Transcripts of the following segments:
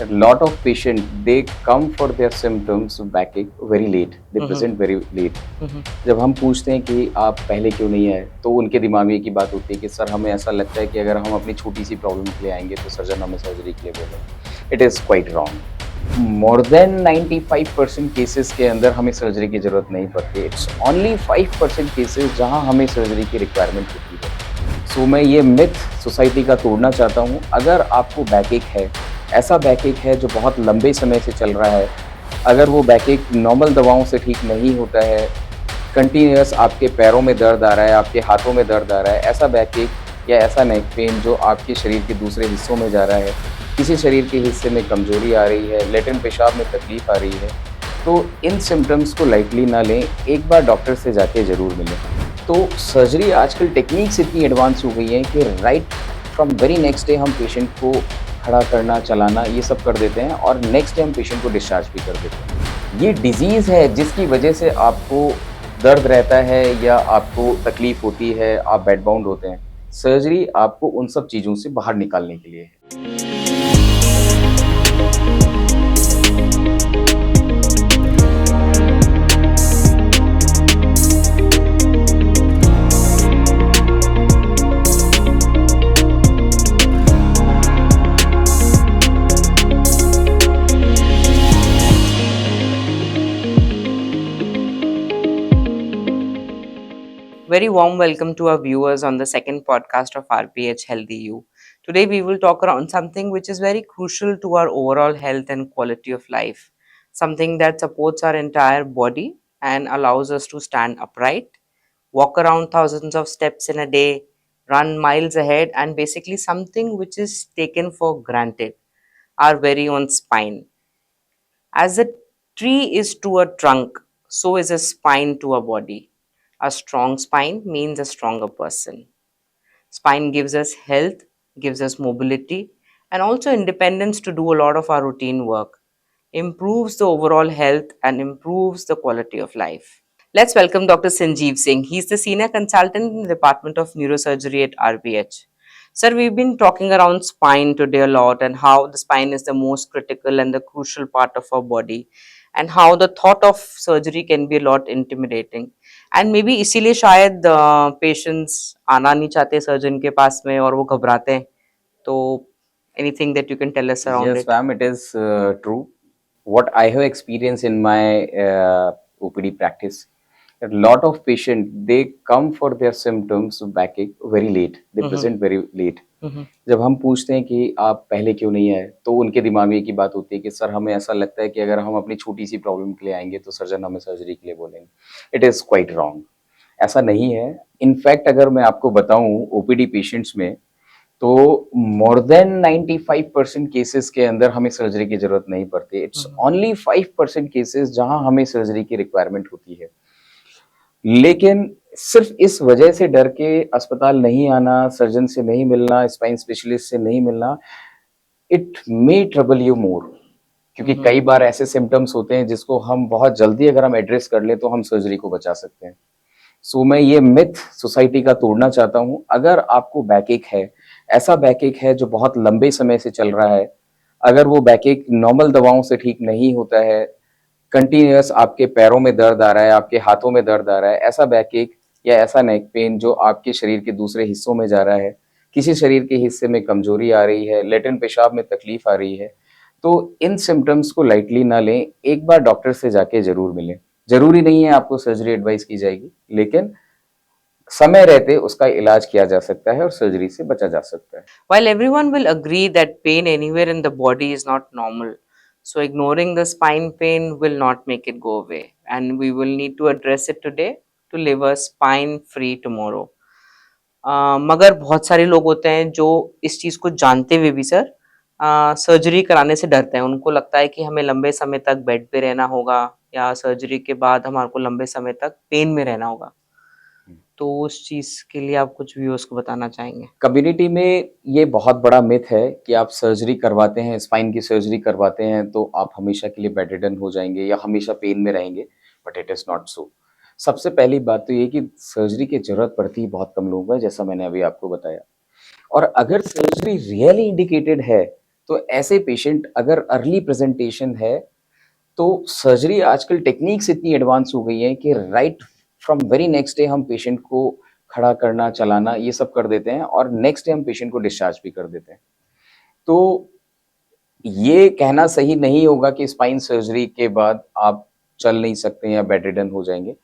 A lot of patients they come for their symptoms backache very late. They Mhm, present very late. mhm, जब हम पूछते हैं कि आप पहले क्यों नहीं आए, तो उनके दिमाग में एक ही बात होती है कि सर हमें ऐसा लगता है कि अगर हम अपनी छोटी-सी प्रॉब्लम के लिए आएँगे तो सर्जन हमें सर्जरी के लिए बोलेंगे। It is quite wrong. More than 95% cases के अंदर हमें सर्जरी की ज़रूरत नहीं पड़ती। इट्स ओनली 5% केसेज़ जहाँ हमें सर्जरी की रिक्वायरमेंट होती है। सो मैं ये मिथ सोसाइटी का तोड़ना चाहता हूँ। अगर आपको बैकएक है, ऐसा बैकएक है जो बहुत लंबे समय से चल रहा है, अगर वो बैकएक नॉर्मल दवाओं से ठीक नहीं होता है, कंटिन्यूअस आपके पैरों में दर्द आ रहा है, आपके हाथों में दर्द आ रहा है, ऐसा बैकएक या ऐसा नेक पेन जो आपके शरीर के दूसरे हिस्सों में जा रहा है, किसी शरीर के हिस्से में कमज़ोरी आ रही है, लैट्रिन पेशाब में तकलीफ़ आ रही है, तो इन सिम्पटम्स को लाइटली ना लें, एक बार डॉक्टर से जाके ज़रूर मिलें। तो सर्जरी आजकल टेक्निक्स इतनी एडवांस हो गई हैं कि right from very next day हम पेशेंट को खड़ा करना, चलाना ये सब कर देते हैं और नेक्स्ट डे हम पेशेंट को डिस्चार्ज भी कर देते हैं। ये डिज़ीज़ है जिसकी वजह से आपको दर्द रहता है या आपको तकलीफ़ होती है, आप बेड बाउंड होते हैं। सर्जरी आपको उन सब चीज़ों से बाहर निकालने के लिए है। Very warm welcome to our viewers on the second podcast of RPH Healthy You. Today we will talk around something which is very crucial to our overall health and quality of life. Something that supports our entire body and allows us to stand upright, walk around thousands of steps in a day, run miles ahead, and basically something which is taken for granted, our very own spine. As a tree is to a trunk, so is a spine to a body. A strong spine means a stronger person. Spine gives us health, gives us mobility, and also independence to do a lot of our routine work, improves the overall health, and improves the quality of life. Let's welcome Dr. Sanjeev Singh. He's the senior consultant in the Department of Neurosurgery at RBH. Sir, we've been talking around spine today a lot and how the spine is the most critical and the crucial part of our body and how the thought of surgery can be a lot intimidating. And maybe इसीलिए शायद patients आना नहीं चाहते surgeon के पास में और वो घबराते हैं. तो anything that you can tell us around Yes, it? ma'am, it is true. What I have experienced in my OPD practice, a lot of patients they come for their symptoms backache very late. They Mm-hmm. present very late. Mm-hmm. जब हम पूछते हैं कि आप पहले क्यों नहीं आए, तो उनके दिमाग में एक ही बात होती है कि सर हमें ऐसा लगता है कि अगर हम अपनी छोटी-सी प्रॉब्लम के लिए आएँगे, तो सर्जन हमें सर्जरी के लिए बोलेंगे। It is quite wrong. ऐसा नहीं है। इनफैक्ट अगर मैं आपको बताऊँ ओपीडी पेशेंट्स में तो मोर देन 95% केसेस के अंदर हमें सर्जरी की ज़रूरत नहीं पड़ती। It's Mm-hmm. ओनली 5% केसेस जहाँ हमें सर्जरी की रिक्वायरमेंट होती है। लेकिन सिर्फ़ इस वजह से डर के अस्पताल नहीं आना, सर्जन से नहीं मिलना, स्पाइन स्पेशलिस्ट से नहीं मिलना, it may trouble you more क्योंकि Mm-hmm. कई बार ऐसे सिम्पटम्स होते हैं जिसको हम बहुत जल्दी अगर हम एड्रेस कर लें, तो हम सर्जरी को बचा सकते हैं। सो मैं ये मिथ सोसाइटी का तोड़ना चाहता हूँ। अगर आपको बैकएक है, ऐसा बैकएक है जो बहुत लंबे समय से चल रहा है, अगर वो बैकएक नॉर्मल दवाओं से ठीक नहीं होता है, कंटिन्यूअस आपके पैरों में दर्द आ रहा है, आपके हाथों में दर्द आ रहा है, ऐसा बैकएक या ऐसा नेक पेन जो आपके शरीर के दूसरे हिस्सों में जा रहा है, किसी शरीर के हिस्से में कमज़ोरी आ रही है, लैट्रिन पेशाब में तकलीफ़ आ रही है, तो इन सिम्पटम्स को लाइटली ना लें, एक बार डॉक्टर से जाके ज़रूर मिलें। ज़रूरी नहीं है आपको सर्जरी एडवाइस की जाएगी, लेकिन समय रहते उसका इलाज किया जा सकता है और सर्जरी से बचा जा सकता है। While everyone will agree that pain anywhere in the body is not normal, so ignoring the spine pain will not make it go away. And we will need to address it today to live a spine free tomorrow. मगर बहुत सारे लोग होते हैं जो इस चीज़ को जानते हुए भी सर सर्जरी कराने से डरते हैं. उनको लगता है कि हमें लंबे समय तक बेड पे रहना होगा या सर्जरी के बाद हमारे को लंबे समय तक पेन में रहना होगा. तो उस चीज़ के लिए आप कुछ व्यूअर्स को बताना चाहेंगे? कम्युनिटी में ये बहुत बड़ा मिथ है कि आप सर्जरी करवाते हैं, स्पाइन की सर्जरी करवाते हैं तो आप हमेशा के लिए बेडरिडन हो जाएँगे या हमेशा पेन में रहेंगे, but it is not so. सबसे पहली बात तो ये कि सर्जरी की ज़रूरत पड़ती ही बहुत कम लोगों को है, जैसा मैंने अभी आपको बताया। और अगर सर्जरी रियली इंडिकेटेड है, तो ऐसे पेशेंट अगर अर्ली प्रेजेंटेशन है तो सर्जरी आजकल टेक्निक्स इतनी एडवांस हो गई हैं कि right from very next day हम पेशेंट को खड़ा करना, चलाना ये सब कर देते हैं और नेक्स्ट डे हम पेशेंट को डिस्चार्ज भी कर देते हैं। तो ये कहना सही नहीं होगा कि स्पाइन सर्जरी के बाद आप चल नहीं सकते हैं या बेड रिडन हो जाएंगे।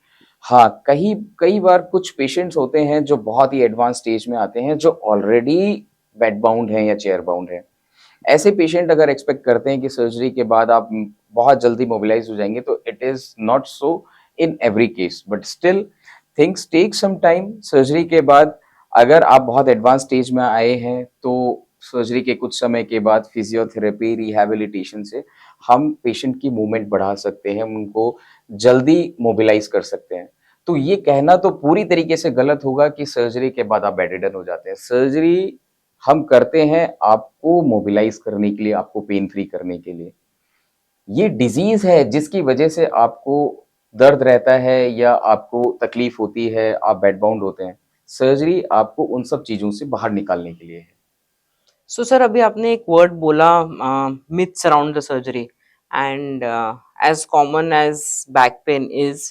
हाँ, कई बार कुछ पेशेंट्स होते हैं जो बहुत ही एडवांस स्टेज में आते हैं, जो ऑलरेडी बेड बाउंड हैं या चेयर बाउंड हैं। ऐसे पेशेंट अगर एक्सपेक्ट करते हैं कि सर्जरी के बाद आप बहुत जल्दी मोबिलाइज हो जाएंगे, तो it is not so in every case, but still things take some time. Surgery के बाद अगर आप बहुत एडवांस स्टेज में आए हैं तो सर्जरी के कुछ समय के बाद फिजियोथेरेपी, रिहैबिलिटेशन से हम पेशेंट की मूवमेंट बढ़ा सकते हैं, उनको जल्दी मोबिलाइज कर सकते हैं। तो ये कहना तो पूरी तरीके से गलत होगा कि सर्जरी के बाद आप बेडरिडन हो जाते हैं। सर्जरी हम करते हैं आपको मोबिलाइज करने के लिए, आपको पेन फ्री करने के लिए। ये डिजीज है जिसकी वजह से आपको दर्द रहता है या आपको तकलीफ होती है, आप बेड बाउंड होते हैं। सर्जरी आपको उन सब चीजों से बाहर निकालने के लिए है। सो सर, अभी आपने एक वर्ड बोला, myths around the surgery, and as common as back pain is,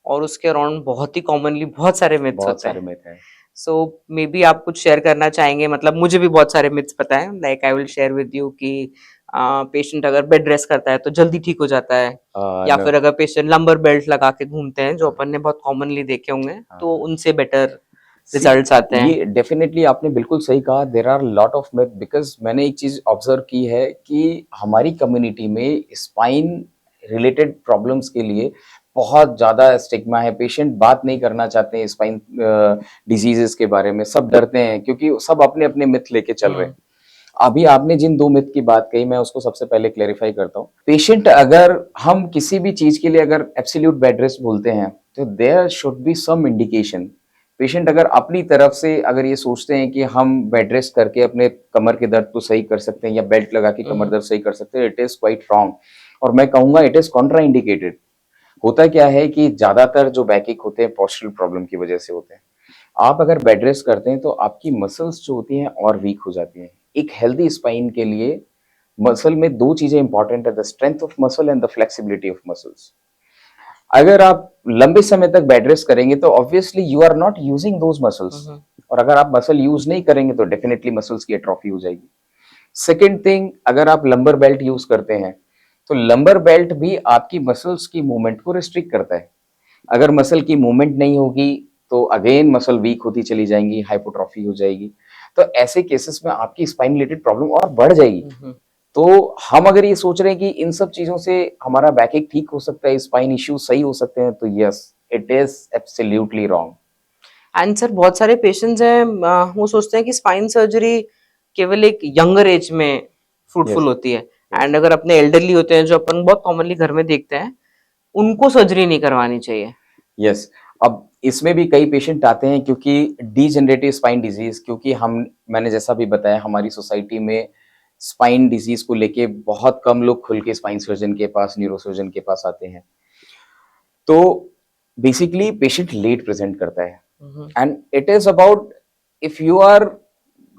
और उसके अराउंड बहुत ही कॉमनली बहुत सारे मिथ्स बहुत होते सारे हैं। मिथ हैं। सो मे बी आप कुछ शेयर करना चाहेंगे? मतलब मुझे भी बहुत सारे मिथ्स पता है, like I will share with you कि पेशेंट अगर बेड रेस्ट करता है तो जल्दी ठीक हो जाता है, या न, फिर अगर पेशेंट लंबर बेल्ट लगा के घूमते हैं, जो अपन ने बहुत कॉमनली देखे होंगे, तो हाँ। उनसे बेटर सी, रिजल्ट्स आते हैं। ये डेफिनेटली आपने बिल्कुल सही कहा। There are lot of myth, because मैंने एक चीज ऑब्जर्व की है कि हमारी कम्युनिटी में स्पाइन रिलेटेड प्रॉब्लम्स के लिए बहुत ज्यादा स्टिग्मा है। पेशेंट बात नहीं करना चाहते हैं स्पाइन डिजीजेस के बारे में, सब डरते हैं क्योंकि सब अपने अपने मिथ लेके चल रहे हैं। अभी आपने जिन दो मिथ की बात कही, मैं उसको सबसे पहले क्लेरिफाई करता हूँ। पेशेंट अगर हम किसी भी चीज के लिए अगर एब्सोल्यूट बेड रेस्ट बोलते हैं तो there should be some indication. Patient अगर अपनी तरफ से अगर ये सोचते हैं कि हम बेड रेस्ट करके अपने कमर के दर्द को सही कर सकते हैं या बेल्ट लगा के कमर दर्द सही कर सकते हैं, इट इज क्वाइट रॉन्ग। और मैं कहूंगा इट इज कॉन्ट्रा इंडिकेटेड। होता क्या है कि ज्यादातर जो बैकएक होते हैं पोस्चरल प्रॉब्लम की वजह से होते हैं। आप अगर बेड रेस्ट करते हैं तो आपकी मसल्स जो होती हैं और वीक हो जाती हैं। एक हेल्दी स्पाइन के लिए मसल में दो चीजें इंपॉर्टेंट है, the strength of muscle and the flexibility of muscles. अगर आप लंबे समय तक बेड रेस्ट करेंगे तो obviously you are not using those muscles, और अगर आप मसल यूज नहीं करेंगे तो डेफिनेटली मसल्स की एट्रोफी हो जाएगी। सेकेंड थिंग, अगर आप लंबर बेल्ट यूज करते हैं तो लंबर बेल्ट भी आपकी मसल्स की मूवमेंट को रिस्ट्रिक्ट करता है। अगर मसल की मूवमेंट नहीं होगी तो अगेन मसल वीक होती चली जाएंगी, हाइपोट्रॉफी हो जाएगी। तो ऐसे केसेस में आपकी स्पाइन रिलेटेड प्रॉब्लम और बढ़ जाएगी। तो हम अगर ये सोच रहे हैं कि इन सब चीजों से हमारा बैकएक ठीक हो सकता है, स्पाइन इश्यूज सही हो सकते हैं, तो yes, it is absolutely wrong. And sir, बहुत सारे पेशेंट्स हैं, वो सोचते हैं कि स्पाइन सर्जरी केवल एक यंगर एज में फ्रूटफुल यस, होती है, यस, एंड अगर अपने एल्डरली होते हैं, जो अपन बहुत कॉमनली घर में देखते हैं, उनको सर्जरी नहीं करवानी चाहिए। यस। अब इसमें भी कई पेशेंट आते हैं क्योंकि डीजनरेटिव स्पाइन डिजीज, क्योंकि हम मैंने जैसा भी बताया हमारी सोसाइटी में स्पाइन डिजीज को लेके बहुत कम लोग खुल के स्पाइन सर्जन के पास, न्यूरोसर्जन के पास आते हैं। तो बेसिकली पेशेंट लेट प्रेजेंट करता है, and it is about if you are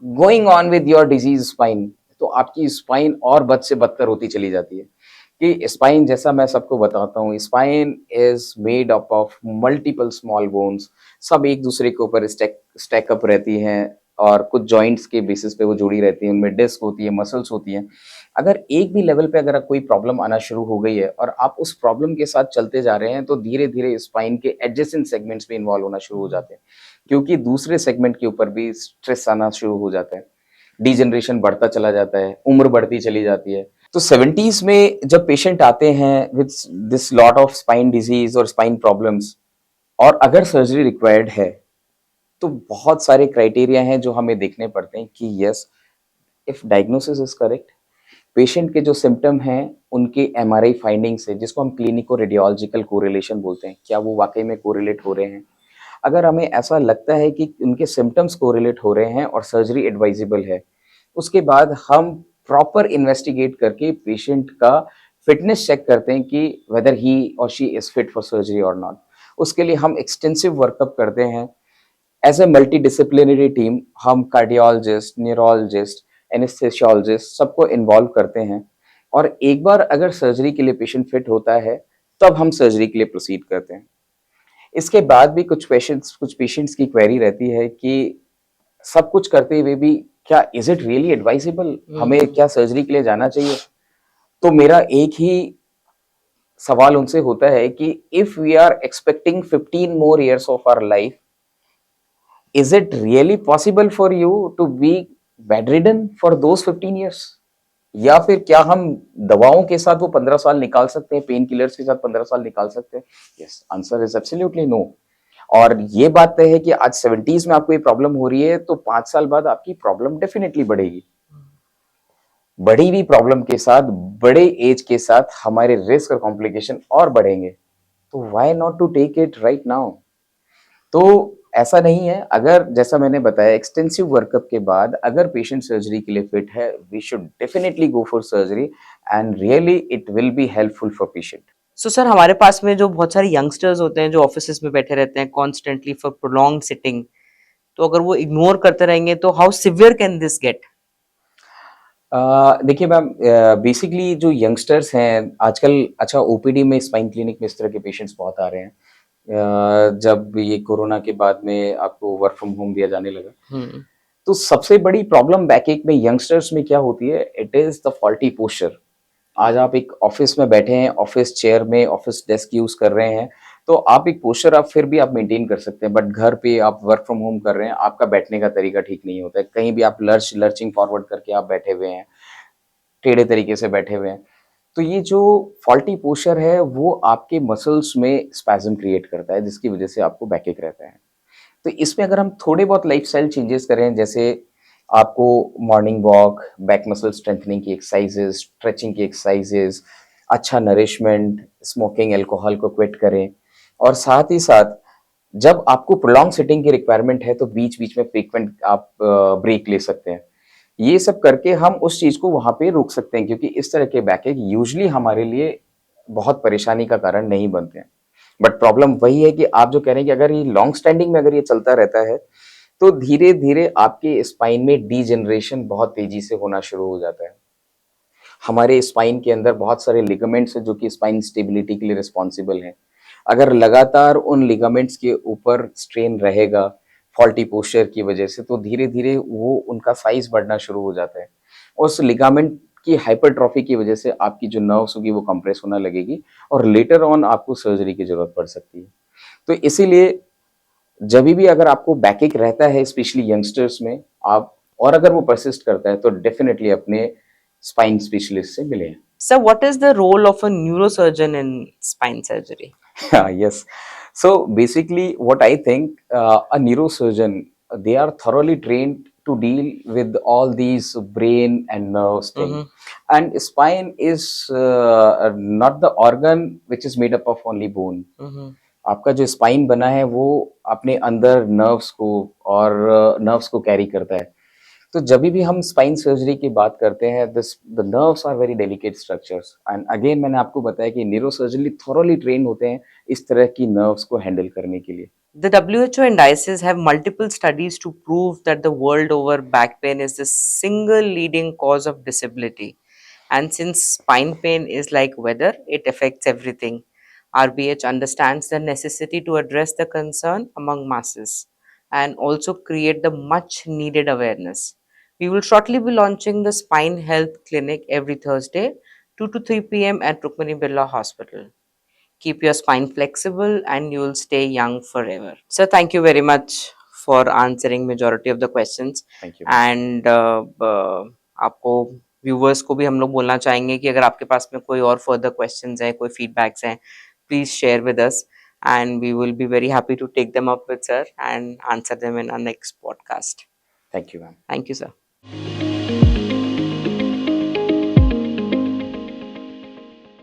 going on with your disease spine, तो आपकी स्पाइन और बद से बदतर होती चली जाती है। कि स्पाइन, जैसा मैं सबको बताता हूँ, spine is made up of multiple small bones, सब एक दूसरे के ऊपर स्टैक अप रहती हैं और कुछ जॉइंट्स के बेसिस पे वो जुड़ी रहती हैं, उनमें डिस्क होती है, मसल्स होती हैं। अगर एक भी लेवल पे अगर कोई प्रॉब्लम आना शुरू हो गई है और आप उस प्रॉब्लम के साथ चलते जा रहे हैं, तो धीरे धीरे स्पाइन के एडजेसेंट सेगमेंट्स भी इन्वॉल्व होना शुरू हो जाते हैं, क्योंकि दूसरे सेगमेंट के ऊपर भी स्ट्रेस आना शुरू हो जाता है, डिजनरेशन बढ़ता चला जाता है, उम्र बढ़ती चली जाती है। तो 70s में जब पेशेंट आते हैं with this lot of spine disease और स्पाइन प्रॉब्लम्स, और अगर सर्जरी रिक्वायर्ड है, तो बहुत सारे क्राइटेरिया हैं जो हमें देखने पड़ते हैं कि yes, if diagnosis is correct, patient के जो सिम्टम हैं उनके एमआरआई फाइंडिंग से, जिसको हम क्लिनिको रेडियोलॉजिकल कोरिलेशन बोलते हैं, क्या वो वाकई में कोरिलेट हो रहे हैं। अगर हमें ऐसा लगता है कि उनके सिम्टम्स कोरिलेट हो रहे हैं और सर्जरी एडवाइजेबल है, उसके बाद हम प्रॉपर इन्वेस्टिगेट करके पेशेंट का फिटनेस चेक करते हैं कि वेदर ही और she is fit for surgery और नॉट। उसके लिए हम एक्सटेंसिव वर्कअप करते हैं। As a multi disciplinary team हम कार्डियोलॉजिस्ट, न्यूरोलॉजिस्ट, एनेस्थेसियोलॉजिस्ट सबको इन्वॉल्व करते हैं और एक बार अगर सर्जरी के लिए पेशेंट फिट होता है, तब हम सर्जरी के लिए प्रोसीड करते हैं। इसके बाद भी कुछ पेशेंट्स की क्वेरी रहती है कि सब कुछ करते हुए भी क्या इज़ इट रियली एडवाइजेबल? हमें हम्म। क्या सर्जरी के लिए जाना चाहिए? तो मेरा एक ही सवाल उनसे होता है कि if we are expecting 15 more years of our life, is it really possible for you to be bedridden for those 15 years? या फिर क्या हम दवाओं के साथ वो 15 साल निकाल सकते हैं, पेन किलर्स के साथ 15 साल निकाल सकते हैं? Yes, answer is absolutely no. और ये बात तय है कि आज 70s में आपको ये प्रॉब्लम हो रही है, तो 5 साल बाद आपकी प्रॉब्लम डेफिनेटली बढ़ेगी। बढ़ी हुई प्रॉब्लम के साथ, बड़े एज के साथ हमारे रिस्क और कॉम्प्लिकेशन और बढ़ेंगे। तो why not to take it right now? तो ऐसा नहीं है, अगर जैसा मैंने बताया एक्सटेंसिव वर्कअप के बाद अगर पेशेंट सर्जरी के लिए फिट है, we should definitely go for surgery and really it will be helpful for patient. So sir, हमारे पास में जो बहुत सारे यंगस्टर्स होते हैं जो ऑफिसेज में बैठे रहते हैं कॉन्स्टेंटली फॉर प्रोलॉन्ग सिटिंग, तो अगर वो इग्नोर करते रहेंगे तो how severe can this get? देखिए मैम, बेसिकली जो यंगस्टर्स हैं आजकल, अच्छा ओपीडी में स्पाइन क्लिनिक में इस तरह के पेशेंट्स बहुत आ रहे हैं। जब ये कोरोना के बाद में आपको वर्क फ्रॉम होम दिया जाने लगा, हम्म। तो सबसे बड़ी प्रॉब्लम बैकएक में यंगस्टर्स में क्या होती है? It is the faulty posture. आज आप एक ऑफिस में बैठे हैं, ऑफिस चेयर में ऑफिस डेस्क यूज कर रहे हैं, तो आप एक पोस्चर आप फिर भी आप मेंटेन कर सकते हैं, बट घर पे आप वर्क फ्रॉम होम कर रहे हैं, आपका बैठने का तरीका ठीक नहीं होता है, कहीं भी आप लर्चिंग फॉरवर्ड करके आप बैठे हुए हैं, टेढ़े तरीके से बैठे हुए हैं। तो ये जो फॉल्टी पोस्चर है वो आपके मसल्स में स्पैज़म क्रिएट करता है, जिसकी वजह से आपको बैकएक रहता है। तो इसमें अगर हम थोड़े बहुत लाइफस्टाइल चेंजेस करें, जैसे आपको morning walk, back muscle strengthening की एक्सरसाइजेज, स्ट्रेचिंग की एक्सरसाइजेज, अच्छा नरिशमेंट, स्मोकिंग, अल्कोहल को क्विट करें, और साथ ही साथ जब आपको प्रोलॉन्ग सिटिंग की रिक्वायरमेंट है तो बीच बीच में फ्रीक्वेंट आप ब्रेक ले सकते हैं। ये सब करके हम उस चीज़ को वहाँ पे रोक सकते हैं, क्योंकि इस तरह के बैकएक यूजुअली हमारे लिए बहुत परेशानी का कारण नहीं बनते हैं। बट प्रॉब्लम वही है कि आप जो कह रहे हैं कि अगर ये लॉन्ग स्टैंडिंग में अगर ये चलता रहता है, तो धीरे-धीरे आपके स्पाइन में डीजेनरेशन बहुत तेज़ी से होना शुरू हो जाता है। हमारे स्पाइन के अंदर बहुत सारे लिगामेंट्स हैं जो कि स्पाइन स्टेबिलिटी के लिए रिस्पॉन्सिबल हैं। अगर लगातार उन लिगामेंट्स के ऊपर स्ट्रेन रहेगा, फॉल्टी पोस्चर की वजह से, तो धीरे-धीरे वो उनका साइज़ बढ़ना शुरू हो जाता है। उस लिगामेंट की हाइपरट्रॉफी की वजह से आपकी जो नर्व्स होगी वो कंप्रेस होने लगेगी और लेटर ऑन आपको सर्जरी की ज़रूरत पड़ सकती है। तो इसीलिए जभी भी अगर आपको बैकएक रहता है स्पेशली यंगस्टर्स में, आप और अगर वो परसिस्ट करता है तो डेफिनिटली अपने स्पाइन स्पेशलिस्ट से मिलें। Sir, what is the role of a neurosurgeon in spine surgery? Yes. So basically, what I think, a neurosurgeon, they are thoroughly trained to deal with all these brain and nerves thing. Mm-hmm. And spine is not the organ which is made up of only bone. Mm-hmm. आपका जो spine बना है वो अपने अंदर nerves को और nerves को कैरी करता है। तो जभी भी हम स्पाइन सर्जरी की बात करते हैं, this the nerves are very delicate structures, and again मैंने आपको बताया कि न्यूरोसर्जरी थॉरोली ट्रेन होते हैं इस तरह की नर्व्स को हैंडल करने के लिए। The WHO and ICES have multiple studies to prove that the world over back pain is the single leading cause of disability. And since spine pain is like weather, it affects everything. RBH understands the necessity to address the concern among masses and also create the much needed awareness. We will shortly be launching the Spine Health Clinic every Thursday, 2 to 3 p.m. at Rukmani Birla Hospital. Keep your spine flexible and you will stay young forever. So thank you very much for answering majority of the questions. Thank you. And आपको viewers को भी हम लोग बोलना चाहेंगे कि अगर आपके पास में कोई और फर्दर क्वेश्चंस हैं, कोई फीडबैक्स हैं, please share with us and we will be very happy to take them up with sir and answer them in our next podcast. Thank you ma'am. Thank you, sir.